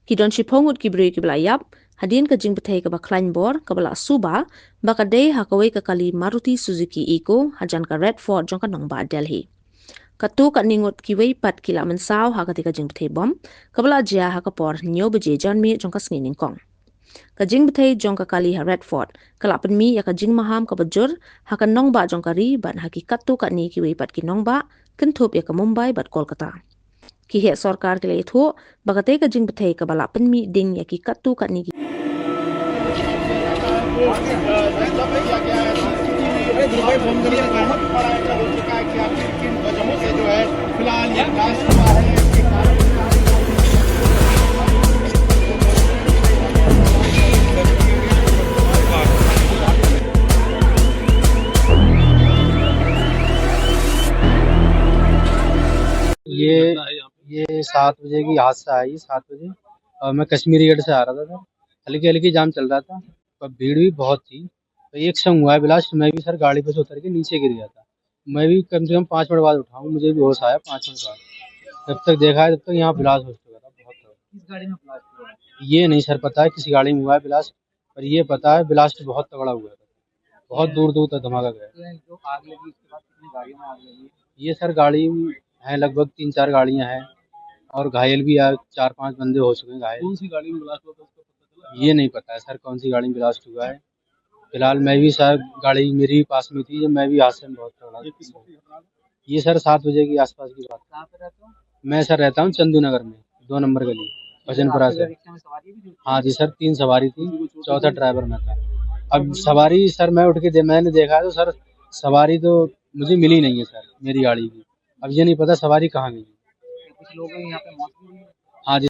Kidon shipongut kibrui kiblayap, hadin ka jingbthei ka baklain bor ka bala suba, baka day hakaway ka kali Maruti Suzuki Eco hajan ka Red Ford jong ka Nongba Delhi. Katto katne ngut kiway pat kila mynsaw hakatika jingbthei bom, kabala jia hakapor nyo beje janmi jong ka snining kong. Ka jingbthei jong ka kali ha Red Ford, kalapan mi ya ka jingmaham ka bajur, haka Nongba jong ka ri ban haki katto katne kiway pat ki Nongba, kentup ya ka Mumbai bat Kolkata. Kihe सरकार के लिए थो बगते का जिंग बथे का बला पनमी डिंग या की कत्तू करने की ये 7 बजे की हादसा आई 7 बजे। और मैं कश्मीरी गेट से आ रहा था। हल्की हल्की जाम चल रहा था और भीड़ भी बहुत थी। तो एक संग हुआ है ब्लास्ट। मैं भी सर गाड़ी पे से उतर के नीचे गिर गया था। मैं भी कम से कम 5 मिनट बाद उठा हूँ। मुझे भी होश आया 5 मिनट बाद। जब तक देखा है तब तक यहाँ ब्लास्ट हो चुका था बहुत। किस गाड़ी में ब्लास्ट हुआ? ये नहीं सर पता है किस गाड़ी में हुआ है ब्लास्ट, पर ये पता है ब्लास्ट बहुत तगड़ा हुआ था। बहुत दूर दूर तक धमाका गया। जो आग लगी उसके बाद कितनी गाड़ियों में आग लगी? ये सर गाड़ी है लगभग 3-4 गाड़ियां हैं और घायल भी है। 4-5 बंदे हो चुके हैं घायल। कौन सी गाड़ी में ब्लास्ट हुआ था उसका पता चला? ये नहीं पता है सर कौन सी गाड़ी में ब्लास्ट हुआ है। फिलहाल मैं भी सर गाड़ी मेरी भी पास में थी जब मैं भी हादसे में बहुत तगड़ा। ये सर 7 बजे की आसपास की बात। कहाँ पे रहते हो? मैं सर रहता हूँ चंदू नगर में 2 नंबर गली भजनपुरा से। हाँ जी सर 3 सवारी थी, चौथा ड्राइवर में था। अब सवारी सर मैं उठ के मैंने देखा तो सर सवारी तो मुझे मिली नहीं है सर मेरी गाड़ी की। अब ये नहीं पता सवारी कहाँ गई। कुछ लोग यहाँ पे मौत हुई है।